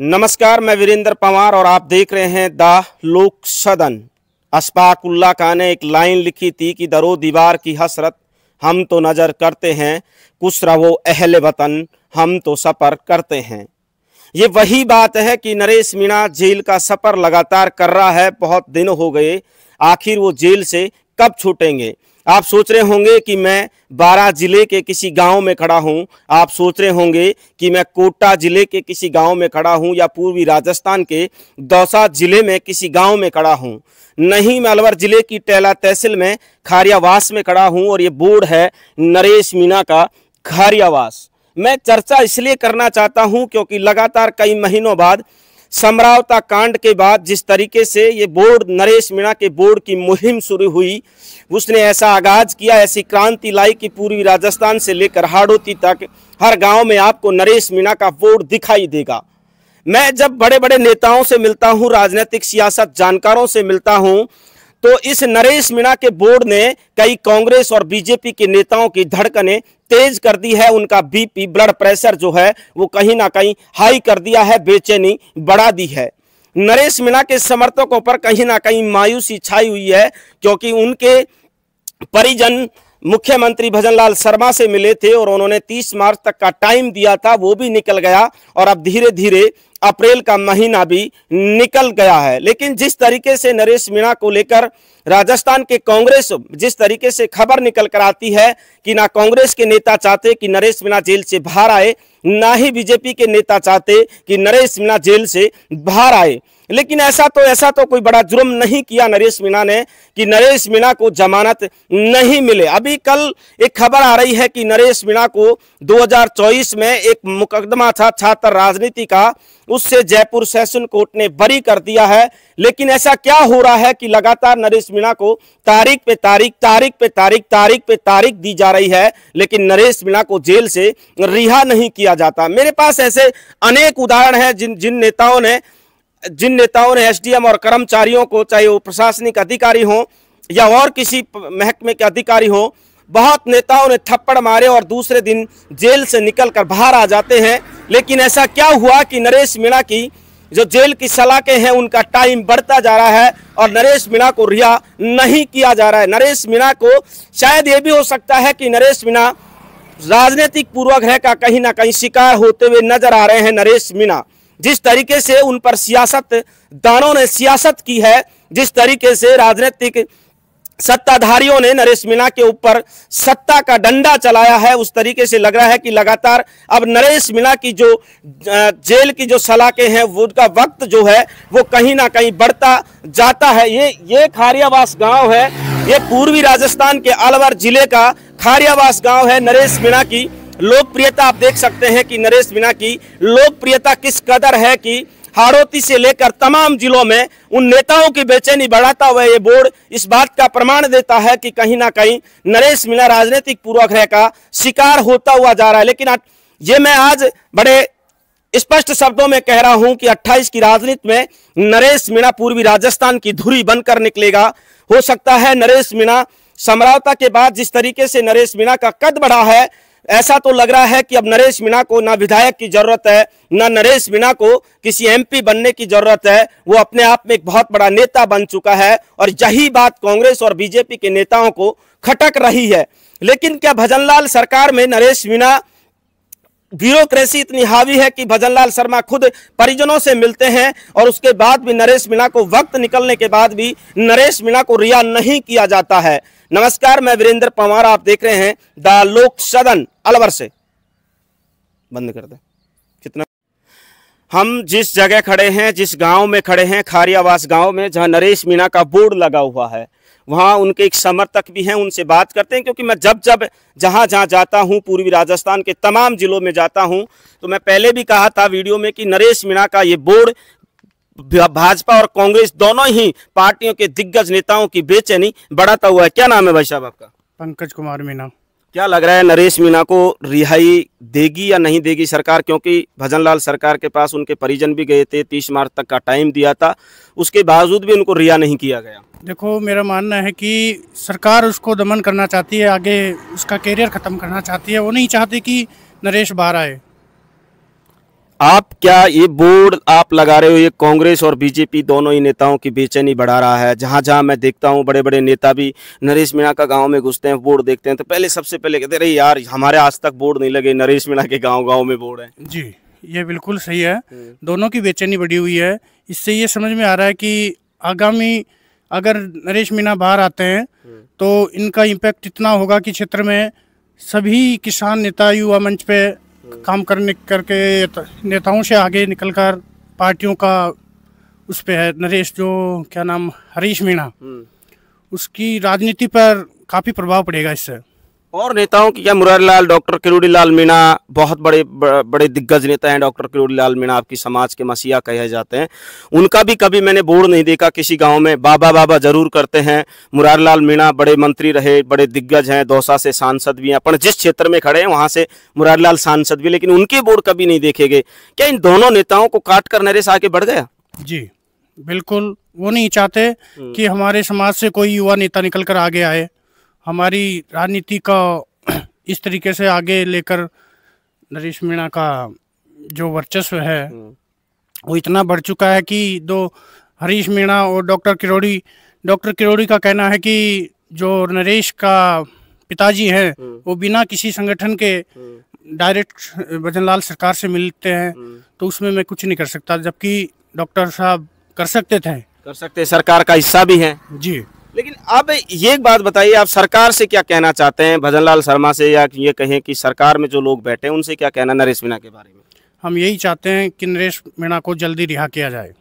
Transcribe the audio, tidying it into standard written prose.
नमस्कार, मैं वीरेंद्र पंवार और आप देख रहे हैं द लोक सदन। अशफाक उल्लाह खान ने एक लाइन लिखी थी कि दरो दीवार की हसरत हम तो नजर करते हैं, कुछ रहो अहले वतन हम तो सफ़र करते हैं। ये वही बात है कि नरेश मीणा जेल का सफ़र लगातार कर रहा है। बहुत दिन हो गए, आखिर वो जेल से कब छूटेंगे। आप सोच रहे होंगे कि मैं बारां जिले के किसी गांव में खड़ा हूं, आप सोच रहे होंगे कि मैं कोटा जिले के किसी गांव में खड़ा हूं या पूर्वी राजस्थान के दौसा जिले में किसी गांव में खड़ा हूं। नहीं, मैं अलवर जिले की टेला तहसील में खारियावास में खड़ा हूं और ये बोर्ड है नरेश मीणा का खारियावास। मैं चर्चा इसलिए करना चाहता हूं क्योंकि लगातार कई महीनों बाद समरावता कांड के बाद जिस तरीके से ये बोर्ड नरेश मीणा के बोर्ड की मुहिम शुरू हुई, उसने ऐसा आगाज किया, ऐसी क्रांति लाई कि पूर्वी राजस्थान से लेकर हाड़ौती तक हर गांव में आपको नरेश मीणा का बोर्ड दिखाई देगा। मैं जब बड़े बड़े नेताओं से मिलता हूं, राजनीतिक सियासत जानकारों से मिलता हूं, तो इस नरेश मीणा के बोर्ड ने कई कांग्रेस और बीजेपी के नेताओं की धड़कनें तेज कर दी है। उनका बीपी ब्लड प्रेशर जो है वो कहीं ना कहीं हाई कर दिया है, बेचैनी बढ़ा दी है। नरेश मीणा के समर्थकों पर कहीं ना कहीं मायूसी छाई हुई है क्योंकि उनके परिजन मुख्यमंत्री भजनलाल शर्मा से मिले थे और उन्होंने 30 मार्च तक का टाइम दिया था, वो भी निकल गया और अब धीरे धीरे अप्रैल का महीना भी निकल गया है। लेकिन जिस तरीके से नरेश मीणा को लेकर राजस्थान के कांग्रेस जिस तरीके से खबर निकल कर आती है कि ना कांग्रेस के नेता चाहते कि नरेश मीणा जेल से बाहर आए, ना ही बीजेपी के नेता चाहते कि नरेश मीणा जेल से बाहर आए। लेकिन ऐसा तो कोई बड़ा जुर्म नहीं किया नरेश मीणा ने कि नरेश मीणा को जमानत नहीं मिले। अभी कल एक खबर आ रही है कि नरेश मीणा को 2024 में एक मुकदमा था छात्र राजनीति का, उससे जयपुर सेशन कोर्ट ने बरी कर दिया है। लेकिन ऐसा क्या हो रहा है कि लगातार नरेश मीणा को तारीख पे तारीख दी जा रही है, लेकिन नरेश मीणा को जेल से रिहा नहीं किया जाता। मेरे पास ऐसे अनेक उदाहरण हैं जिन नेताओं ने एसडीएम और कर्मचारियों को, चाहे वो प्रशासनिक अधिकारी हो या और किसी महकमे के अधिकारी हो, बहुत नेताओं ने थप्पड़ मारे और दूसरे दिन जेल से निकलकर बाहर आ जाते हैं। लेकिन ऐसा क्या हुआ कि नरेश मीणा की जो जेल की सलाखें हैं उनका टाइम बढ़ता जा रहा है और नरेश मीणा को रिहा नहीं किया जा रहा है। नरेश मीणा को शायद ये भी हो सकता है कि नरेश मीणा राजनीतिक पूर्वाग्रह का कहीं ना कहीं शिकार होते हुए नजर आ रहे हैं। नरेश मीणा जिस तरीके से उन पर सियासतदानों ने सियासत की है, जिस तरीके से राजनीतिक सत्ताधारियों ने नरेश मीणा के ऊपर सत्ता का डंडा चलाया है, उस तरीके से लग रहा है कि लगातार अब नरेश मीणा की जो जेल की जो सलाखें हैं वो उनका वक्त जो है वो कहीं ना कहीं बढ़ता जाता है। ये खारियावास गांव है, ये पूर्वी राजस्थान के अलवर जिले का खारियावास गांव है। नरेश मीणा की लोकप्रियता आप देख सकते हैं कि नरेश मीणा की लोकप्रियता किस कदर है कि हाड़ौती से लेकर तमाम जिलों में उन नेताओं की बेचैनी बढ़ाता हुआ ये बोर्ड इस बात का प्रमाण देता है कि कहीं ना कहीं नरेश मीणा राजनीतिक पूर्वाग्रह का शिकार होता हुआ जा रहा है। लेकिन ये मैं आज बड़े स्पष्ट शब्दों में कह रहा हूं कि 28 की राजनीति में नरेश मीणा पूर्वी राजस्थान की धुरी बनकर निकलेगा। हो सकता है नरेश मीणा समरावता के बाद जिस तरीके से नरेश मीणा का कद बढ़ा है, ऐसा तो लग रहा है कि अब नरेश मीणा को ना विधायक की जरूरत है, ना नरेश मीणा को किसी एमपी बनने की जरूरत है। वो अपने आप में एक बहुत बड़ा नेता बन चुका है और यही बात कांग्रेस और बीजेपी के नेताओं को खटक रही है। लेकिन क्या भजनलाल सरकार में नरेश मीणा ब्यूरोक्रेसी इतनी हावी है कि भजनलाल शर्मा खुद परिजनों से मिलते हैं और उसके बाद भी नरेश मीणा को वक्त निकलने के बाद भी नरेश मीणा को रिहा नहीं किया जाता है। नमस्कार, मैं वीरेंद्र पंवार, आप देख रहे हैं द लोक सदन अलवर से। बंद कर दे। कितना हम जिस जगह खड़े हैं, जिस गांव में खड़े हैं, खारियावास गांव में, जहां नरेश मीणा का बोर्ड लगा हुआ है, वहाँ उनके एक समर्थक भी हैं, उनसे बात करते हैं। क्योंकि मैं जब जहाँ जाता हूँ, पूर्वी राजस्थान के तमाम जिलों में जाता हूँ, तो मैं पहले भी कहा था वीडियो में कि नरेश मीणा का ये बोर्ड भाजपा और कांग्रेस दोनों ही पार्टियों के दिग्गज नेताओं की बेचैनी बढ़ाता हुआ है। क्या नाम है भाई साहब आपका? पंकज कुमार मीणा। क्या लग रहा है नरेश मीणा को रिहाई देगी या नहीं देगी सरकार? क्योंकि भजनलाल सरकार के पास उनके परिजन भी गए थे, 30 मार्च तक का टाइम दिया था, उसके बावजूद भी उनको रिहा नहीं किया गया। देखो, मेरा मानना है कि सरकार उसको दमन करना चाहती है, आगे उसका कैरियर खत्म करना चाहती है। वो नहीं चाहती कि नरेश बाहर आए। आप क्या ये बोर्ड आप लगा रहे हो, ये कांग्रेस और बीजेपी दोनों ही नेताओं की बेचैनी बढ़ा रहा है? जहां जहां मैं देखता हूं बड़े बड़े नेता भी नरेश मीणा का गांव में घुसते हैं, बोर्ड देखते हैं तो पहले सबसे पहले कहते रहे यार हमारे आज तक बोर्ड नहीं लगे, नरेश मीणा के गांव गांव में बोर्ड है। जी, ये बिल्कुल सही है। दोनों की बेचैनी बढ़ी हुई है। इससे ये समझ में आ रहा है कि आगामी अगर नरेश मीणा बाहर आते हैं तो इनका इम्पैक्ट इतना होगा कि क्षेत्र में सभी किसान नेता युवा मंच पे काम करके नेताओं से आगे निकलकर पार्टियों का उस पे है। नरेश जो क्या नाम हरीश मीणा, उसकी राजनीति पर काफ़ी प्रभाव पड़ेगा इससे। और नेताओं की क्या, मुरारी लाल, डॉक्टर किरोड़ी लाल मीणा बहुत बड़े दिग्गज नेता हैं। डॉक्टर किरोड़ी लाल मीणा आपकी समाज के मसीहा कहे जाते हैं, उनका भी कभी मैंने बोर्ड नहीं देखा किसी गांव में। बाबा बाबा जरूर करते हैं। मुरारी लाल मीणा बड़े मंत्री रहे, बड़े दिग्गज हैं, दौसा से सांसद भी हैं, अपन जिस क्षेत्र में खड़े हैं वहां से मुरारी लाल सांसद भी, लेकिन उनके बोर्ड कभी नहीं देखे गए। क्या इन दोनों नेताओं को काट कर नरेश आगे बढ़ गया? जी बिल्कुल, वो नहीं चाहते कि हमारे समाज से कोई युवा नेता निकल कर आगे आए। हमारी राजनीति का इस तरीके से आगे लेकर नरेश मीणा का जो वर्चस्व है वो इतना बढ़ चुका है कि दो हरीश मीणा और डॉक्टर किरोड़ी का कहना है कि जो नरेश का पिताजी हैं वो बिना किसी संगठन के डायरेक्ट भजनलाल सरकार से मिलते हैं, तो उसमें मैं कुछ नहीं कर सकता, जबकि डॉक्टर साहब कर सकते, सरकार का हिस्सा भी है। जी। लेकिन अब ये एक बात बताइए, आप सरकार से क्या कहना चाहते हैं, भजनलाल शर्मा से, या ये कहें कि सरकार में जो लोग बैठे हैं उनसे क्या कहना नरेश मीणा के बारे में? हम यही चाहते हैं कि नरेश मीणा को जल्दी रिहा किया जाए।